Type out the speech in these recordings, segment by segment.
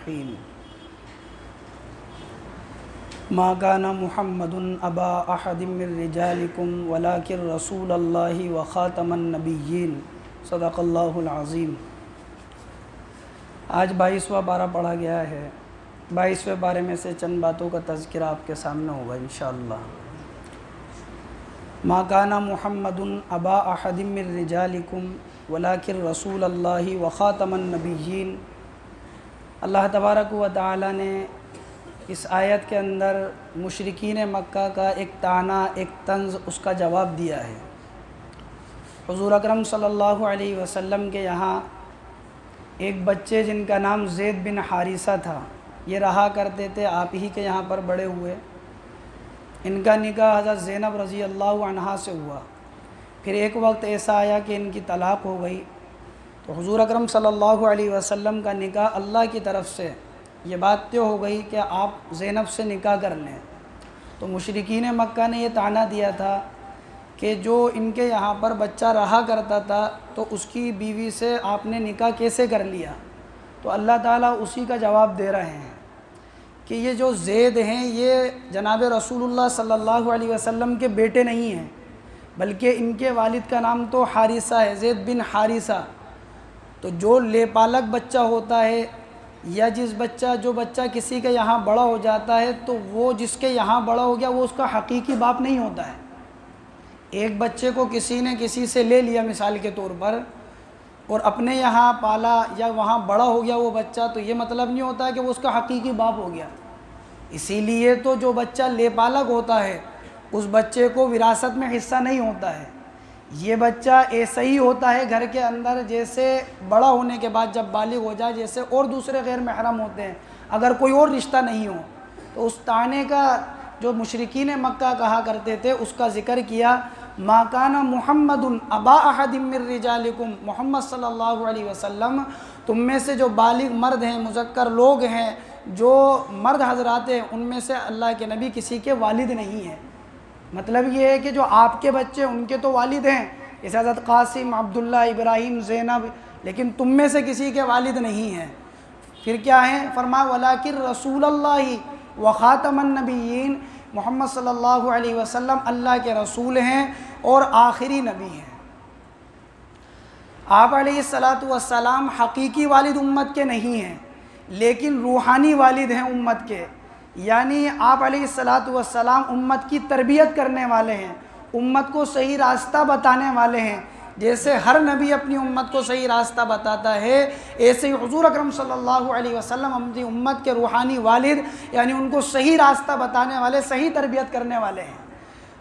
الرحیم ما کان محمد ابا احد من رجالکم ولکن رسول اللہ وخاتم النبیین صدق اللہ العظیم۔ آج 22واں پارہ پڑھا گیا ہے۔ 22ویں پارے میں سے چند باتوں کا تذکرہ آپ کے سامنے ہوگا انشاءاللہ۔ ما کان محمد ابا احد من رجالکم ولکن رسول اللہ وخاتم النبیین۔ اللہ تبارک و تعالی نے اس آیت کے اندر مشرکین مکہ کا ایک طعنہ، ایک طنز، اس کا جواب دیا ہے۔ حضور اکرم صلی اللہ علیہ وسلم کے یہاں ایک بچے جن کا نام زید بن حارثہ تھا، یہ رہا کرتے تھے، آپ ہی کے یہاں پر بڑے ہوئے۔ ان کا نکاح حضرت زینب رضی اللہ عنہا سے ہوا۔ پھر ایک وقت ایسا آیا کہ ان کی طلاق ہو گئی، تو حضور اکرم صلی اللہ علیہ وسلم کا نکاح اللہ کی طرف سے یہ بات طے ہو گئی کہ آپ زینب سے نکاح کر لیں۔ تو مشرکین مکہ نے یہ طعنہ دیا تھا کہ جو ان کے یہاں پر بچہ رہا کرتا تھا تو اس کی بیوی سے آپ نے نکاح کیسے کر لیا؟ تو اللہ تعالیٰ اسی کا جواب دے رہے ہیں کہ یہ جو زید ہیں یہ جناب رسول اللہ صلی اللہ علیہ وسلم کے بیٹے نہیں ہیں، بلکہ ان کے والد کا نام تو حارثہ ہے، زید بن حارثہ۔ تو جو لے پالک بچہ ہوتا ہے یا جو بچہ کسی کے یہاں بڑا ہو جاتا ہے تو وہ جس کے یہاں بڑا ہو گیا وہ اس کا حقیقی باپ نہیں ہوتا ہے۔ ایک بچے کو کسی نے کسی سے لے لیا مثال کے طور پر اور اپنے یہاں پالا یا وہاں بڑا ہو گیا وہ بچہ، تو یہ مطلب نہیں ہوتا کہ وہ اس کا حقیقی باپ ہو گیا۔ اسی لیے تو جو بچہ لے پالک ہوتا ہے اس بچے کو وراثت میں حصہ نہیں ہوتا ہے۔ یہ بچہ ایسا ہی ہوتا ہے گھر کے اندر، جیسے بڑا ہونے کے بعد جب بالغ ہو جائے، جیسے اور دوسرے غیر محرم ہوتے ہیں، اگر کوئی اور رشتہ نہیں ہو تو اس طعنے کا جو مشرکین مکہ کہا کرتے تھے اس کا ذکر کیا۔ ما کان محمد ابا احد من رجالکم، محمد صلی اللہ علیہ وسلم تم میں سے جو بالغ مرد ہیں، مذکر لوگ ہیں، جو مرد حضرات ہیں، ان میں سے اللہ کے نبی کسی کے والد نہیں ہیں۔ مطلب یہ ہے کہ جو آپ کے بچے ان کے تو والد ہیں، جیسے حضرت قاسم، عبداللہ، ابراہیم، زینب، لیکن تم میں سے کسی کے والد نہیں ہیں۔ پھر کیا ہیں؟ فرمایا وَلَٰكِن رسول اللہ وخاتم النبیین، محمد صلی اللہ علیہ وسلم اللہ کے رسول ہیں اور آخری نبی ہیں۔ آپ علیہ السلام حقیقی والد امت کے نہیں ہیں، لیکن روحانی والد ہیں امت کے، یعنی آپ علیہ السلام امت کی تربیت کرنے والے ہیں، امت کو صحیح راستہ بتانے والے ہیں۔ جیسے ہر نبی اپنی امت کو صحیح راستہ بتاتا ہے، ایسے ہی حضور اکرم صلی اللہ علیہ وسلم اپنی امت کے روحانی والد، یعنی ان کو صحیح راستہ بتانے والے، صحیح تربیت کرنے والے ہیں۔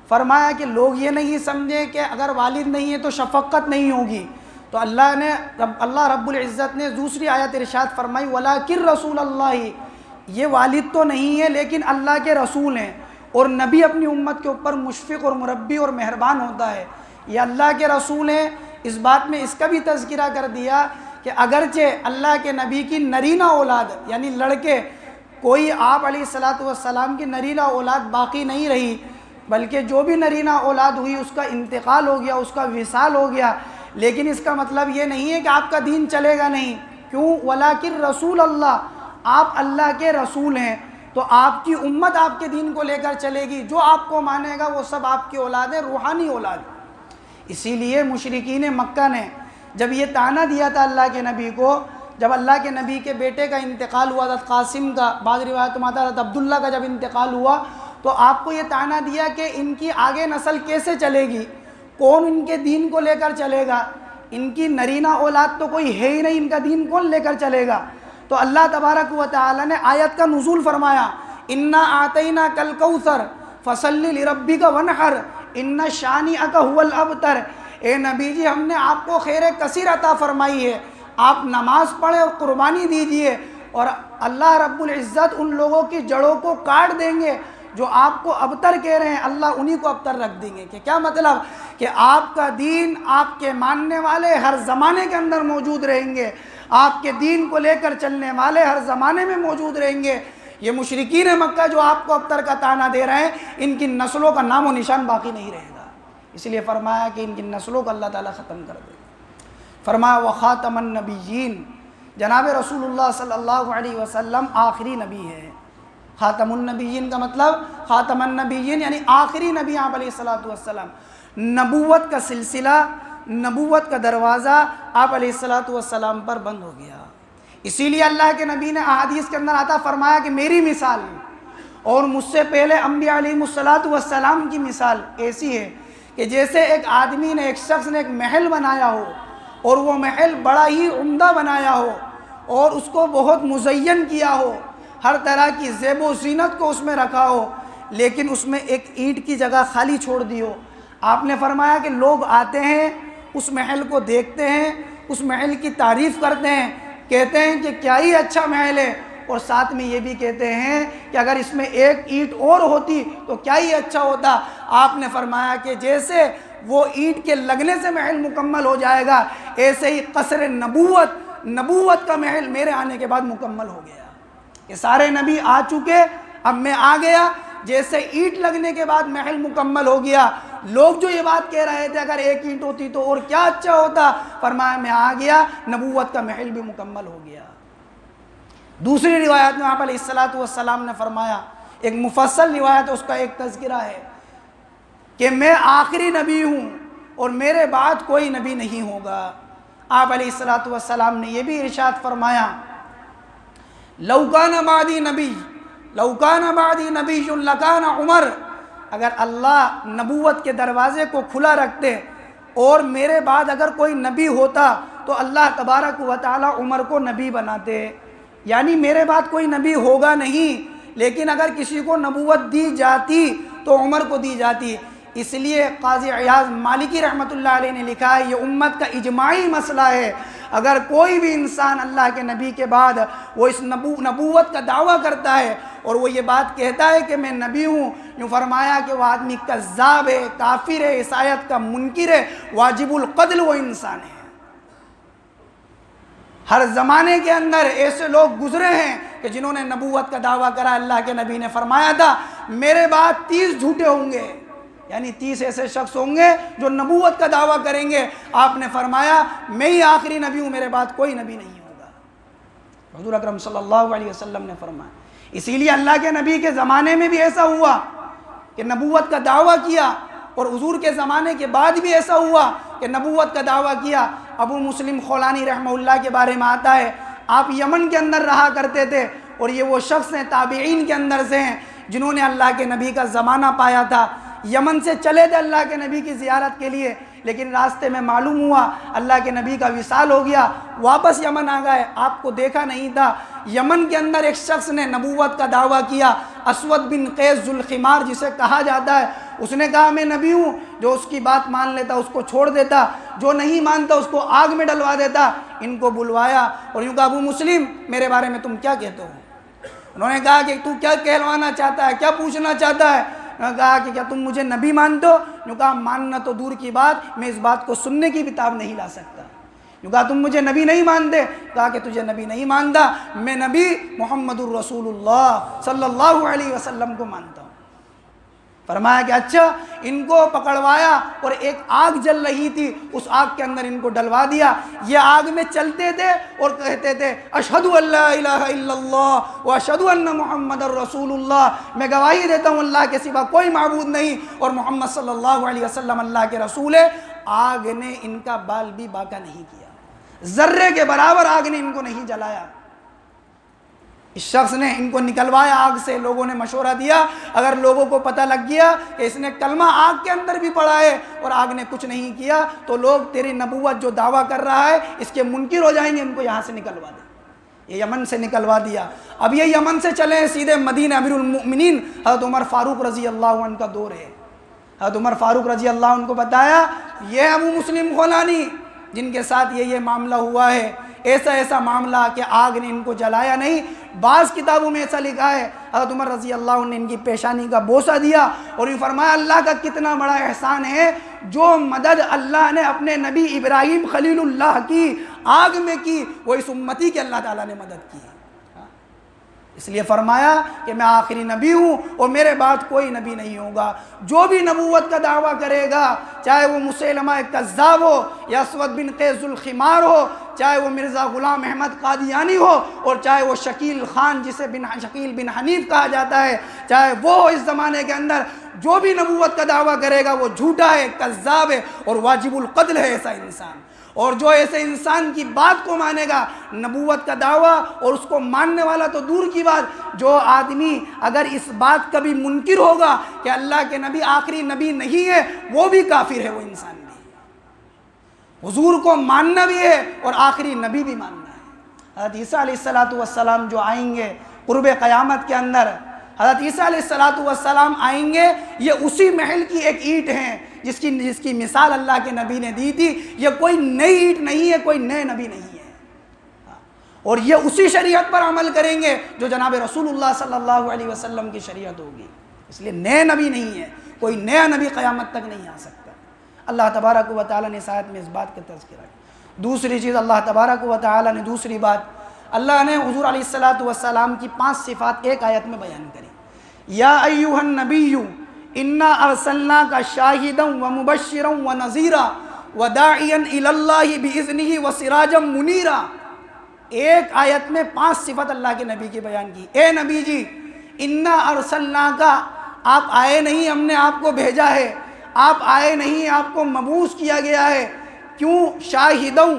فرمایا کہ لوگ یہ نہیں سمجھے کہ اگر والد نہیں ہے تو شفقت نہیں ہوگی، تو اللہ رب العزت نے دوسری آیت ارشاد فرمائی وَلَٰكِن رسول اللہ، یہ والد تو نہیں ہے لیکن اللہ کے رسول ہیں، اور نبی اپنی امت کے اوپر مشفق اور مربی اور مہربان ہوتا ہے۔ یہ اللہ کے رسول ہیں، اس بات میں اس کا بھی تذکرہ کر دیا کہ اگرچہ اللہ کے نبی کی نرینہ اولاد یعنی لڑکے، کوئی آپ علیہ السلام کی نرینہ اولاد باقی نہیں رہی، بلکہ جو بھی نرینہ اولاد ہوئی اس کا انتقال ہو گیا، اس کا وصال ہو گیا، لیکن اس کا مطلب یہ نہیں ہے کہ آپ کا دین چلے گا نہیں۔ کیوں؟ وَلَٰكِن رسول اللہ، آپ اللہ کے رسول ہیں، تو آپ کی امت آپ کے دین کو لے کر چلے گی، جو آپ کو مانے گا وہ سب آپ کی اولاد ہے، روحانی اولاد۔ اسی لیے مشرکین مکہ نے جب یہ طعنہ دیا تھا اللہ کے نبی کو، جب اللہ کے نبی کے بیٹے کا انتقال ہوا، حضرت قاسم کا، بعض روایتوں میں آتا ہے حضرت عبداللہ کا جب انتقال ہوا، تو آپ کو یہ طعنہ دیا کہ ان کی آگے نسل کیسے چلے گی، کون ان کے دین کو لے کر چلے گا، ان کی نرینہ اولاد تو کوئی ہے ہی نہیں، ان کا دین کون لے کر چلے گا؟ تو اللہ تبارک و تعالی نے آیت کا نزول فرمایا اِنَّا أَعْطَيْنَاكَ الْكَوْثَرَ فَصَلِّ لِرَبِّكَ وَانْحَرْ إِنَّ شَانِئَكَ هُوَ الْأَبْتَرُ۔ اے نبی جی، ہم نے آپ کو خیر کثیر عطا فرمائی ہے، آپ نماز پڑھیں اور قربانی دیجئے، اور اللہ رب العزت ان لوگوں کی جڑوں کو کاٹ دیں گے جو آپ کو ابتر کہہ رہے ہیں، اللہ انہی کو ابتر رکھ دیں گے۔ کہ کیا مطلب؟ کہ آپ کا دین، آپ کے ماننے والے ہر زمانے کے اندر موجود رہیں گے، آپ کے دین کو لے کر چلنے والے ہر زمانے میں موجود رہیں گے۔ یہ مشرکین مکہ جو آپ کو ابتر کا طعنہ دے رہے ہیں، ان کی نسلوں کا نام و نشان باقی نہیں رہے گا، اس لیے فرمایا کہ ان کی نسلوں کو اللہ تعالیٰ ختم کر دے۔ فرمایا وخاتم النبیین، جناب رسول اللہ صلی اللہ علیہ وسلم آخری نبی ہے۔ خاتم النبیین کا مطلب خاتم النبیین یعنی آخری نبی آپ علیہ الصلوۃ والسلام۔ نبوت کا سلسلہ، نبوت کا دروازہ آپ علیہ الصلوۃ والسلام پر بند ہو گیا۔ اسی لیے اللہ کے نبی نے احادیث کے اندر آتا فرمایا کہ میری مثال اور مجھ سے پہلے انبیاء علیہ الصلوۃ والسلام کی مثال ایسی ہے کہ جیسے ایک آدمی نے، ایک شخص نے ایک محل بنایا ہو اور وہ محل بڑا ہی عمدہ بنایا ہو اور اس کو بہت مزین کیا ہو، ہر طرح کی زیب و زینت کو اس میں رکھا ہو، لیکن اس میں ایک اینٹ کی جگہ خالی چھوڑ دی ہو۔ آپ نے فرمایا کہ لوگ آتے ہیں، اس محل کو دیکھتے ہیں، اس محل کی تعریف کرتے ہیں، کہتے ہیں کہ کیا ہی اچھا محل ہے، اور ساتھ میں یہ بھی کہتے ہیں کہ اگر اس میں ایک اینٹ اور ہوتی تو کیا ہی اچھا ہوتا۔ آپ نے فرمایا کہ جیسے وہ اینٹ کے لگنے سے محل مکمل ہو جائے گا، ایسے ہی قصر نبوت کا محل میرے آنے کے بعد مکمل ہو گیا۔ کہ سارے نبی آ چکے، اب میں آ گیا، جیسے اینٹ لگنے کے بعد محل مکمل ہو گیا۔ لوگ جو یہ بات کہہ رہے تھے اگر ایک اینٹ ہوتی تو اور کیا اچھا ہوتا، فرمایا میں آ گیا، نبوت کا محل بھی مکمل ہو گیا۔ دوسری روایت میں آپ علیہ الصلوۃ والسلام نے فرمایا، ایک مفصل روایت اس کا ایک تذکرہ ہے کہ میں آخری نبی ہوں اور میرے بعد کوئی نبی نہیں ہوگا۔ آپ علیہ الصلوۃ والسلام نے یہ بھی ارشاد فرمایا، لو کان بعدی نبی لکان عمر، اگر اللہ نبوت کے دروازے کو کھلا رکھتے اور میرے بعد اگر کوئی نبی ہوتا تو اللہ تبارک و تعالی عمر کو نبی بناتے۔ یعنی میرے بعد کوئی نبی ہوگا نہیں، لیکن اگر کسی کو نبوت دی جاتی تو عمر کو دی جاتی۔ اس لیے قاضی عیاض مالکی رحمۃ اللہ علیہ نے لکھا ہے، یہ امت کا اجماعی مسئلہ ہے، اگر کوئی بھی انسان اللہ کے نبی کے بعد وہ اس نبوت کا دعویٰ کرتا ہے اور وہ یہ بات کہتا ہے کہ میں نبی ہوں، یوں فرمایا کہ وہ آدمی کذاب ہے، کافر ہے، عیسائیت کا منکر ہے، واجب القتل وہ انسان ہے۔ ہر زمانے کے اندر ایسے لوگ گزرے ہیں کہ جنہوں نے نبوت کا دعویٰ کرا۔ اللہ کے نبی نے فرمایا تھا میرے بعد 30 جھوٹے ہوں گے، یعنی 30 ایسے شخص ہوں گے جو نبوت کا دعویٰ کریں گے۔ آپ نے فرمایا میں ہی آخری نبی ہوں، میرے بعد کوئی نبی نہیں ہوگا۔ حضور اکرم صلی اللہ علیہ وسلم نے فرمایا۔ اسی لیے اللہ کے نبی کے زمانے میں بھی ایسا ہوا کہ نبوت کا دعویٰ کیا، اور حضور کے زمانے کے بعد بھی ایسا ہوا کہ نبوت کا دعویٰ کیا۔ ابو مسلم خولانی رحمہ اللہ کے بارے میں آتا ہے، آپ یمن کے اندر رہا کرتے تھے، اور یہ وہ شخص ہیں تابعین کے اندر سے ہیں جنہوں نے اللہ کے نبی کا زمانہ پایا تھا۔ یمن سے چلے تھے اللہ کے نبی کی زیارت کے لیے، لیکن راستے میں معلوم ہوا اللہ کے نبی کا وصال ہو گیا، واپس یمن آ گئے، آپ کو دیکھا نہیں تھا۔ یمن کے اندر ایک شخص نے نبوت کا دعویٰ کیا، اسود بن قیس ذوالخمار جسے کہا جاتا ہے۔ اس نے کہا میں نبی ہوں، جو اس کی بات مان لیتا اس کو چھوڑ دیتا، جو نہیں مانتا اس کو آگ میں ڈلوا دیتا۔ ان کو بلوایا اور یوں کہا ابو مسلم میرے بارے میں تم کیا کہتے ہو؟ انہوں نے کہا کہ تو کیا کہلوانا چاہتا ہے، کیا پوچھنا چاہتا ہے؟ انہوں نے کہا کہ کیا تم مجھے نبی مانتے ہو؟ یوں کہا ماننا تو دور کی بات، میں اس بات کو سننے کی بھی تاب نہیں لا سکتا۔ یوں کہا تم مجھے نبی نہیں مانتے؟ کہا کہ تجھے نبی نہیں مانتا، میں نبی محمد الرسول اللہ صلی اللہ علیہ وسلم کو مانتا ہوں۔ فرمایا کہ اچھا، ان کو پکڑوایا اور ایک آگ جل رہی تھی، اس آگ کے اندر ان کو ڈلوا دیا۔ یہ آگ میں چلتے تھے اور کہتے تھے اشہد ان لا الہ الا اللہ واشہد ان محمد الرسول اللہ، میں گواہی دیتا ہوں اللہ کے سوا کوئی معبود نہیں اور محمد صلی اللہ علیہ وسلم اللہ کے رسول ہے۔ آگ نے ان کا بال بھی باقا نہیں کیا، ذرے کے برابر آگ نے ان کو نہیں جلایا۔ اس شخص نے ان کو نکلوایا آگ سے، لوگوں نے مشورہ دیا، اگر لوگوں کو پتہ لگ گیا کہ اس نے کلمہ آگ کے اندر بھی پڑھا ہے اور آگ نے کچھ نہیں کیا تو لوگ تیری نبوت جو دعویٰ کر رہا ہے اس کے منکر ہو جائیں گے، ان کو یہاں سے نکلوا دے۔ یہ یمن سے نکلوا دیا۔ اب یہ یمن سے چلے سیدھے مدینہ، امیر المؤمنین حضرت عمر فاروق رضی اللہ عنہ کا دور ہے۔ حضرت عمر فاروق رضی اللہ عنہ کو بتایا یہ ابو مسلم خولانی جن کے ساتھ یہ معاملہ ہوا ہے، ایسا معاملہ کہ آگ نے ان کو جلایا نہیں۔ بعض کتابوں میں ایسا لکھا ہے حضرت عمر رضی اللہ عنہ نے ان کی پیشانی کا بوسہ دیا اور یہ فرمایا اللہ کا کتنا بڑا احسان ہے جو مدد اللہ نے اپنے نبی ابراہیم خلیل اللہ کی آگ میں کی، وہ اس امتی کے اللہ تعالیٰ نے مدد کی۔ اس لیے فرمایا کہ میں آخری نبی ہوں اور میرے بعد کوئی نبی نہیں ہوگا۔ جو بھی نبوت کا دعویٰ کرے گا، چاہے وہ مسیلمہ کذاب ہو یا اسود بن قیس ذوالخمار ہو، چاہے وہ مرزا غلام احمد قادیانی ہو اور چاہے وہ شکیل خان جسے شکیل بن حنیف کہا جاتا ہے، چاہے وہ اس زمانے کے اندر جو بھی نبوت کا دعویٰ کرے گا وہ جھوٹا ہے، کذاب ہے اور واجب القتل ہے ایسا انسان۔ اور جو ایسے انسان کی بات کو مانے گا، نبوت کا دعویٰ اور اس کو ماننے والا تو دور کی بات، جو آدمی اگر اس بات کا بھی منکر ہوگا کہ اللہ کے نبی آخری نبی نہیں ہے، وہ بھی کافر ہے، وہ انسان بھی۔ حضور کو ماننا بھی ہے اور آخری نبی بھی ماننا ہے۔ حضرت عیسیٰ علیہ السلام جو آئیں گے قرب قیامت کے اندر، حضرت عیسیٰ علیہ السلام آئیں گے، یہ اسی محل کی ایک اینٹ ہیں جس کی مثال اللہ کے نبی نے دی تھی۔ یہ کوئی نئی اینٹ نہیں ہے، کوئی نئے نبی نہیں ہے، اور یہ اسی شریعت پر عمل کریں گے جو جناب رسول اللہ صلی اللہ علیہ وسلم کی شریعت ہوگی۔ اس لیے نئے نبی نہیں ہے، کوئی نیا نبی قیامت تک نہیں آ سکتا۔ اللہ تبارک و تعالیٰ نے اس آیت میں اس بات کا تذکرہ کیا۔ دوسری چیز اللہ تبارک و تعالیٰ نے دوسری بات اللہ نے حضور علیہ السلام کی 5 صفات ایک آیت میں بیان کری۔ یا ایھا النبی انا ارسلناک شاہدا ومبشرا ونذیرا وداعیا الی اللہ باذنہ وسراجا منیرا۔ ایک آیت میں 5 صفت اللہ کے نبی کی بیان کی۔ اے نبی جی، انا ارسلناک، آپ آئے نہیں، ہم نے آپ کو بھیجا ہے، آپ آئے نہیں، آپ کو مبعوث کیا گیا ہے۔ کیوں؟ شاہدوں،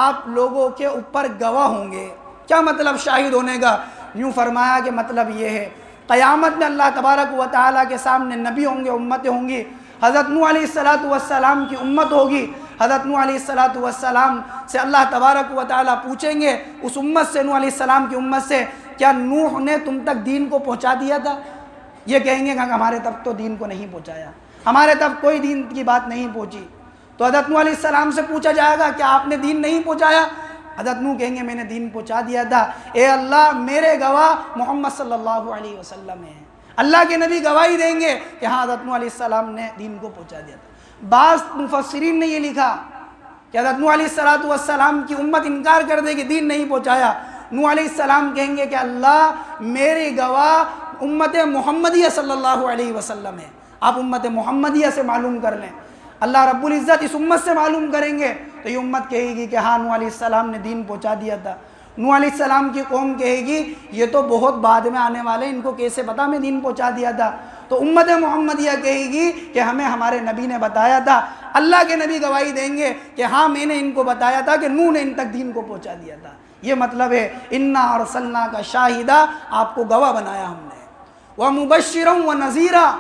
آپ لوگوں کے اوپر گواہ ہوں گے۔ کیا مطلب شاہد ہونے کا؟ یوں فرمایا کہ مطلب یہ ہے قیامت میں اللہ تبارک و تعالیٰ کے سامنے نبی ہوں گے، امتیں ہوں گی۔ حضرت نوح علیہ السلام کی امت ہوگی۔ حضرت نوح علیہ السلام سے اللہ تبارک و تعالیٰ پوچھیں گے، اس امت سے، نوح علیہ السلام کی امت سے، کیا نوح نے تم تک دین کو پہنچا دیا تھا؟ یہ کہیں گے کہ ہمارے تک تو دین کو نہیں پہنچایا، ہمارے تک کوئی دین کی بات نہیں پہنچی۔ تو حضرت نوح علیہ السلام سے پوچھا جائے گا، کیا آپ نے دین نہیں پہنچایا؟ حضرت نوح کہیں گے میں نے دین پہنچا دیا تھا۔ اے اللہ، میرے گواہ محمد صلی اللہ علیہ وسلم ہیں۔ اللہ کے نبی گواہی دیں گے کہ ہاں حضرت نوح علیہ السلام نے دین کو پہنچا دیا تھا۔ بعض مفسرین نے یہ لکھا کہ حضرت نوح علیہ السلام کی امت انکار کر دے کہ دین نہیں پہنچایا۔ نوح علیہ السلام کہیں گے کہ اللہ، میرے گواہ امت محمدیہ صلی اللہ علیہ وسلم ہے، آپ امت محمدیہ سے معلوم کر لیں۔ اللہ رب العزت اس امت سے معلوم کریں گے تو یہ امت کہے گی کہ ہاں نوح علیہ السلام نے دین پہنچا دیا تھا۔ نوح علیہ السلام کی قوم کہے گی یہ تو بہت بعد میں آنے والے، ان کو کیسے پتا میں دین پہنچا دیا تھا؟ تو امت محمدیہ کہے گی کہ ہمیں ہمارے نبی نے بتایا تھا۔ اللہ کے نبی گواہی دیں گے کہ ہاں میں نے ان کو بتایا تھا کہ نوح نے ان تک دین کو پہنچا دیا تھا۔ یہ مطلب ہے انا ارسلناک شاہدا، آپ کو گواہ بنایا ہم نے، ومبشرا ونذیرا،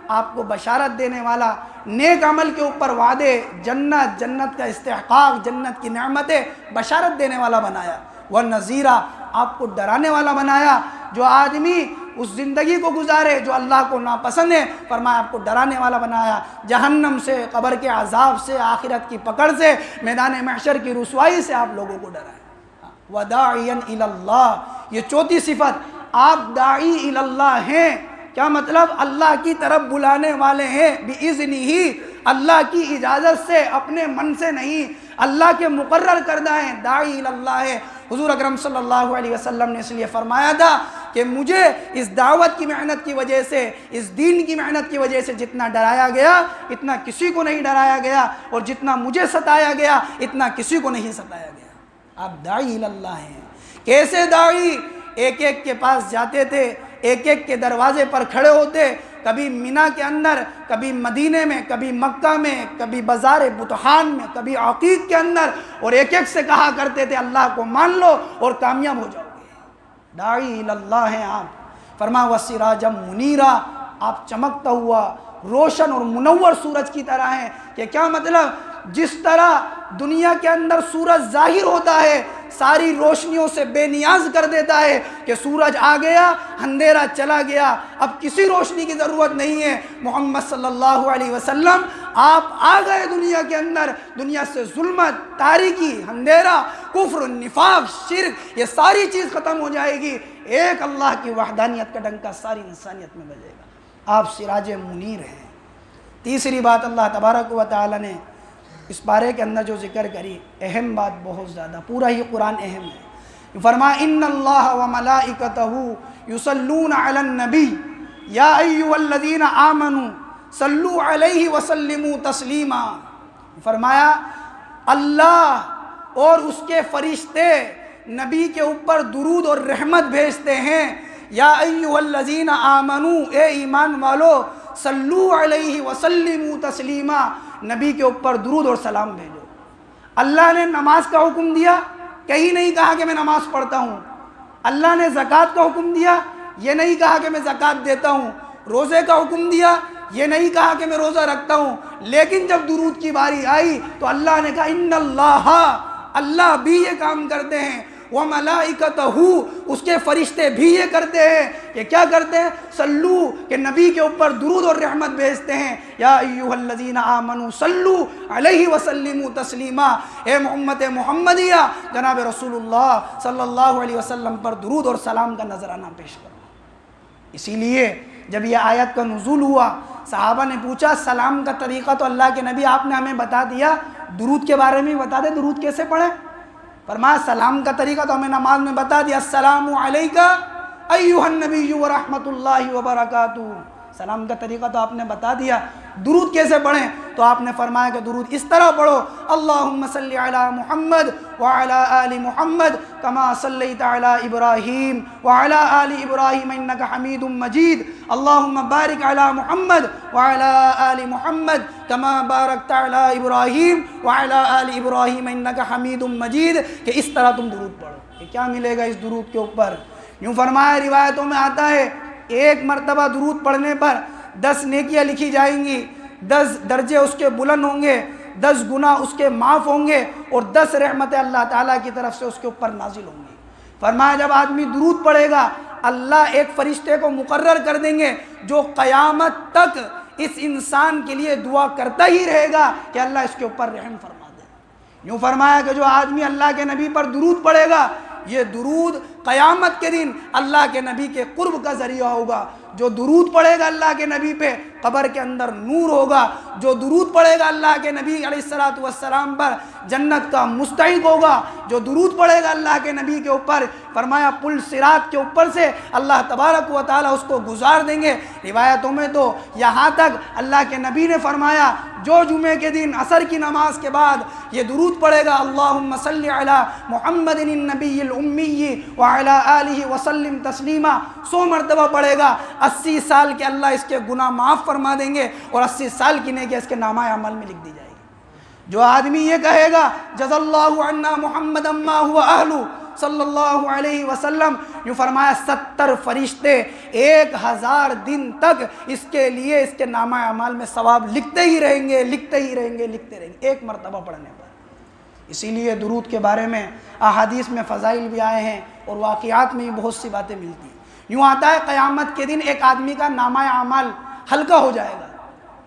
آپ کو بشارت دینے والا، نیک عمل کے اوپر وعدے، جنت کا استحقاق، جنت کی نعمتیں، بشارت دینے والا بنایا، ونذیرا، آپ کو ڈرانے والا بنایا۔ جو آدمی اس زندگی کو گزارے جو اللہ کو ناپسند ہے، فرمایا آپ کو ڈرانے والا بنایا، جہنم سے، قبر کے عذاب سے، آخرت کی پکڑ سے، میدان محشر کی رسوائی سے آپ لوگوں کو ڈرائے۔ وداعیا الی اللہ، یہ 4تھی صفت، آپ داعی الی اللہ ہیں۔ کیا مطلب؟ اللہ کی طرف بلانے والے ہیں، بِإِذْنِهِ، اللہ کی اجازت سے، اپنے من سے نہیں، اللہ کے مقرر کردہ ہیں، داعی الی اللہ ہے۔ حضور اکرم صلی اللہ علیہ وسلم نے اس لیے فرمایا تھا کہ مجھے اس دعوت کی محنت کی وجہ سے، اس دین کی محنت کی وجہ سے جتنا ڈرایا گیا اتنا کسی کو نہیں ڈرایا گیا، اور جتنا مجھے ستایا گیا اتنا کسی کو نہیں ستایا گیا۔ آپ داعی الی اللہ ہیں۔ کیسے داعی؟ ایک ایک کے پاس جاتے تھے، ایک ایک کے دروازے پر کھڑے ہوتے، کبھی مینا کے اندر، کبھی مدینے میں، کبھی مکہ میں، کبھی بازار بطحان میں، کبھی عقیق کے اندر، اور ایک ایک سے کہا کرتے تھے اللہ کو مان لو اور کامیاب ہو جاؤ گے۔ داعی الی اللہ ہیں آپ۔ فرمایا وسراجا منیرا، آپ چمکتا ہوا روشن اور منور سورج کی طرح ہیں۔ کہ کیا مطلب؟ جس طرح دنیا کے اندر سورج ظاہر ہوتا ہے، ساری روشنیوں سے بے نیاز کر دیتا ہے کہ سورج آ گیا، اندھیرا چلا گیا، اب کسی روشنی کی ضرورت نہیں ہے۔ محمد صلی اللہ علیہ وسلم آپ آ گئے دنیا کے اندر، دنیا سے ظلمت، تاریکی، اندھیرا، کفر، نفاق، شرک، یہ ساری چیز ختم ہو جائے گی۔ ایک اللہ کی وحدانیت کا ڈنکا ساری انسانیت میں بجے گا۔ آپ سراج منیر ہیں۔ تیسری بات اللہ تبارک و تعالی نے اس پارے کے اندر جو ذکر کری، اہم بات، بہت زیادہ، پورا ہی قرآن اہم ہے۔ فرمایا ان اللہ وملائکتہ یصلون علی النبی یا ایھا الذین آمنوا صلوا علیہ وسلموا تسلیما۔ فرمایا اللہ اور اس کے فرشتے نبی کے اوپر درود اور رحمت بھیجتے ہیں۔ یا ایھا الذین آمنو، اے ایمان والو، صلو علیہ وسلموا تسلیما، نبی کے اوپر درود اور سلام بھیجو۔ اللہ نے نماز کا حکم دیا، کہیں نہیں کہا کہ میں نماز پڑھتا ہوں۔ اللہ نے زکوٰۃ کا حکم دیا، یہ نہیں کہا کہ میں زکوٰۃ دیتا ہوں۔ روزے کا حکم دیا، یہ نہیں کہا کہ میں روزہ رکھتا ہوں۔ لیکن جب درود کی باری آئی تو اللہ نے کہا ان اللہ، اللہ بھی یہ کام کرتے ہیں، وملائکتہ، اس کے فرشتے بھی یہ کرتے ہیں۔ یہ کیا کرتے ہیں؟ صلو، کہ نبی کے اوپر درود اور رحمت بھیجتے ہیں۔ یا ایھا الذین آمنوا صلو علیہ وسلموا تسلیما، اے امت محمدیہ، جناب رسول اللہ صلی اللہ علیہ وسلم پر درود اور سلام کا نذرانہ پیش کرو۔ اسی لیے جب یہ آیت کا نزول ہوا، صحابہ نے پوچھا سلام کا طریقہ تو اللہ کے نبی آپ نے ہمیں بتا دیا، درود کے بارے میں بتا دے، درود کیسے پڑھیں؟ فرمایا سلام کا طریقہ تو ہمیں نماز میں بتا دیا، السلام علیکہ ایھا النبی ورحمۃ اللہ وبرکاتہ، سلام کا طریقہ تو آپ نے بتا دیا، درود کیسے پڑھیں؟ تو آپ نے فرمایا کہ درود اس طرح پڑھو، اللہم صلی علی محمد وعلی آل محمد کما صلیت علی ابراہیم وعلی آل ابراہیم انک حمید مجید، اللہم بارک علی محمد وعلی آل محمد کما بارکت علی ابراہیم وعلی آل ابراہیم انک حمید مجید، کہ اس طرح تم درود پڑھو۔ کہ کیا ملے گا اس درود کے اوپر؟ یوں فرمایا، روایتوں میں آتا ہے ایک مرتبہ درود پڑھنے پر 10 نیکیاں لکھی جائیں گی، 10 درجے اس کے بلند ہوں گے، 10 گناہ اس کے معاف ہوں گے، اور 10 رحمتیں اللہ تعالیٰ کی طرف سے اس کے اوپر نازل ہوں گی۔ فرمایا جب آدمی درود پڑھے گا، اللہ ایک فرشتے کو مقرر کر دیں گے جو قیامت تک اس انسان کے لیے دعا کرتا ہی رہے گا کہ اللہ اس کے اوپر رحم فرما دے۔ یوں فرمایا کہ جو آدمی اللہ کے نبی پر درود پڑھے گا، یہ درود قیامت کے دن اللہ کے نبی کے قرب کا ذریعہ ہوگا۔ جو درود پڑھے گا اللہ کے نبی پہ، قبر کے اندر نور ہوگا۔ جو درود پڑھے گا اللہ کے نبی علیہ السلام پر، جنت کا مستحق ہوگا۔ جو درود پڑھے گا اللہ کے نبی کے اوپر، فرمایا پل صراط کے اوپر سے اللہ تبارک و تعالیٰ اس کو گزار دیں گے۔ روایتوں میں تو یہاں تک اللہ کے نبی نے فرمایا جو جمعے کے دن عصر کی نماز کے بعد یہ درود پڑھے گا، اللہم صلی علی محمد النبی الامی وعلی آلہ وسلم تسلیما، 100 مرتبہ پڑھے گا، 80 سال کے اللہ اس کے گناہ معاف فرما دیں گے، اور 80 سال کی نیکی اس کے نامہ اعمال میں لکھ دی جائے گی۔ جو آدمی یہ کہے گا جزا اللہ عنا محمد ما هو اہلہ صلی اللہ علیہ وسلم، یوں فرمایا 70 فرشتے 1000 دن تک اس کے لیے اس کے نامہ اعمال میں ثواب لکھتے ہی رہیں گے، لکھتے ہی رہیں گے، لکھتے رہیں گے، ایک مرتبہ پڑھنے پر۔ اسی لیے درود کے بارے میں احادیث میں فضائل بھی آئے ہیں اور واقعات میں بھی بہت سی باتیں ملتی ہیں۔ یوں آتا ہے قیامت کے دن ایک آدمی کا نامہ اعمال ہلکا ہو جائے گا،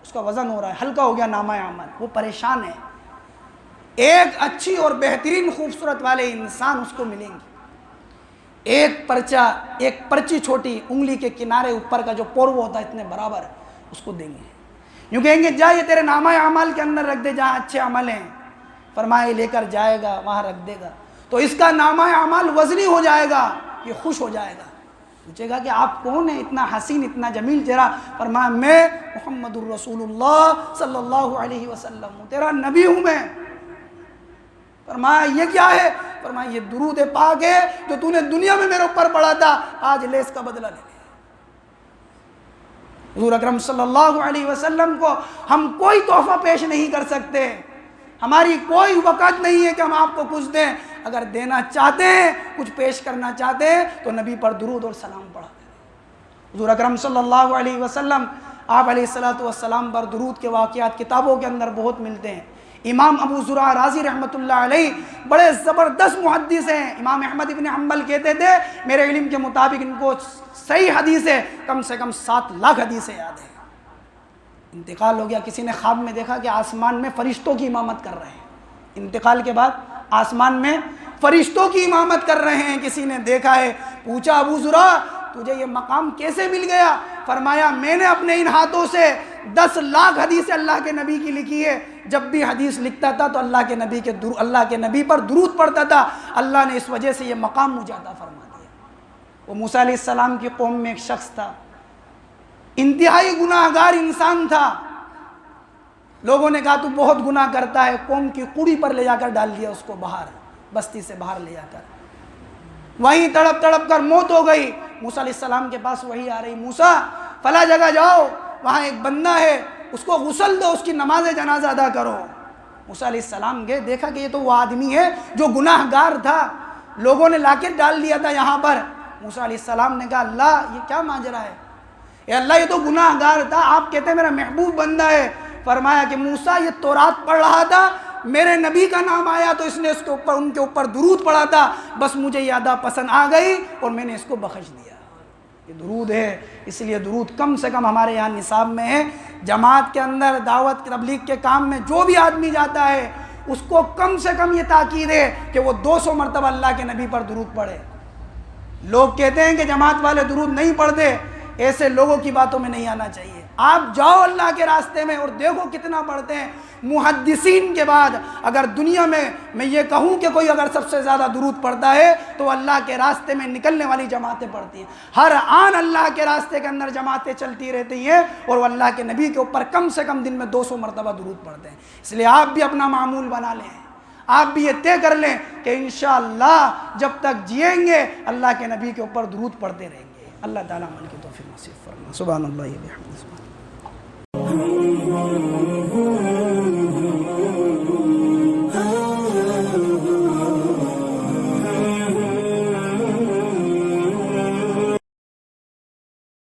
اس کا وزن ہو رہا ہے، ہلکا ہو گیا نامہ اعمال، وہ پریشان ہے۔ ایک اچھی اور بہترین خوبصورت والے انسان اس کو ملیں گے، ایک پرچی چھوٹی انگلی کے کنارے اوپر کا جو پورو ہوتا ہے اتنے برابر، اس کو دیں گے۔ یوں کہیں گے جا یہ تیرے نامہ اعمال کے اندر رکھ دے جہاں اچھے عمل ہیں۔ فرمایا لے کر جائے گا، وہاں رکھ دے گا تو اس کا نامہ اعمال وزنی ہو جائے گا، یہ خوش ہو جائے گا، پوچھے گا کہ آپ کون ہیں اتنا حسین اتنا جمیل چہرہ؟ فرمایا میں محمد الرسول اللہ صلی اللہ علیہ وسلم ہوں، تیرا نبی ہوں میں۔ فرمایا یہ کیا ہے؟ فرمایا یہ درود پاک ہے جو تو نے دنیا میں میرے اوپر پڑھا تھا، آج لے اس کا بدلہ لے لے۔ حضور اکرم صلی اللہ علیہ وسلم کو ہم کوئی تحفہ پیش نہیں کر سکتے، ہماری کوئی وقت نہیں ہے کہ ہم آپ کو کچھ دیں۔ اگر دینا چاہتے ہیں، کچھ پیش کرنا چاہتے ہیں تو نبی پر درود اور سلام پڑھا کریں۔ حضور اکرم صلی اللہ علیہ وسلم، آپ علیہ السلام پر درود کے واقعات کتابوں کے اندر بہت ملتے ہیں۔ امام ابو زرع رازی رحمۃ اللہ علیہ بڑے زبردست محدث ہیں۔ امام احمد ابن حنبل کہتے تھے میرے علم کے مطابق ان کو صحیح حدیثیں کم سے کم 7 لاکھ حدیثیں یاد ہیں۔ انتقال ہو گیا، کسی نے خواب میں دیکھا کہ آسمان میں فرشتوں کی امامت کر رہے ہیں، انتقال کے بعد آسمان میں فرشتوں کی امامت کر رہے ہیں، کسی نے دیکھا ہے۔ پوچھا ابو زرع تجھے یہ مقام کیسے مل گیا؟ فرمایا میں نے اپنے ان ہاتھوں سے 10 لاکھ حدیثیں اللہ کے نبی کی لکھی ہے، جب بھی حدیث لکھتا تھا تو اللہ کے نبی پر درود پڑھتا تھا، اللہ نے اس وجہ سے یہ مقام مجھے عطا فرما دیا۔ وہ موسیٰ علیہ السلام کی قوم میں ایک شخص تھا، انتہائی گناہگار انسان تھا، لوگوں نے کہا تو بہت گناہ کرتا ہے، قوم کی کوڑی پر لے جا کر ڈال دیا اس کو باہر، بستی سے باہر لے جا کر، وہیں تڑپ تڑپ کر موت ہو گئی۔ موسیٰ علیہ السلام کے پاس وہی آ رہی، موسیٰ فلاں جگہ جاؤ، وہاں ایک بندہ ہے، اس کو غسل دو، اس کی نماز جنازہ ادا کرو۔ موسیٰ علیہ السلام گئے، دیکھا کہ یہ تو وہ آدمی ہے جو گناہ گار تھا، لوگوں نے لا کے ڈال دیا تھا یہاں پر۔ موسیٰ علیہ السلام نے کہا اللہ یہ کیا ماجرا ہے؟ اے اللہ یہ تو گناہ گار تھا، آپ کہتے ہیں میرا محبوب بندہ ہے۔ فرمایا کہ موسیٰ یہ تورات پڑھ رہا تھا، میرے نبی کا نام آیا تو اس نے اس کے اوپر ان کے اوپر درود پڑھا تھا، بس مجھے یہ ادا پسند آ گئی اور میں نے اس کو بخش دیا۔ یہ درود ہے، اس لیے درود کم سے کم ہمارے یہاں نصاب میں ہے۔ جماعت کے اندر دعوت تبلیغ کے کام میں جو بھی آدمی جاتا ہے اس کو کم سے کم یہ تاکید ہے کہ وہ 200 مرتبہ اللہ کے نبی پر درود پڑھے۔ لوگ کہتے ہیں کہ جماعت والے درود نہیں پڑھتے، ایسے لوگوں کی باتوں میں نہیں آنا چاہیے۔ آپ جاؤ اللہ کے راستے میں اور دیکھو کتنا پڑھتے ہیں۔ محدثین کے بعد اگر دنیا میں یہ کہوں کہ کوئی اگر سب سے زیادہ درود پڑھتا ہے تو اللہ کے راستے میں نکلنے والی جماعتیں پڑھتی ہیں۔ ہر آن اللہ کے راستے کے اندر جماعتیں چلتی رہتی ہیں اور وہ اللہ کے نبی کے اوپر کم سے کم دن میں 200 مرتبہ درود پڑھتے ہیں۔ اس لیے آپ بھی اپنا معمول بنا لیں، آپ بھی یہ طے کر لیں کہ انشاءاللہ جب تک جئیں گے اللہ کے نبی کے اوپر درود پڑھتے رہیں گے۔ اللہ تعالیٰ عمل کی توفیق نصیب فرمائے۔ سبحان اللہ و بحمدہ۔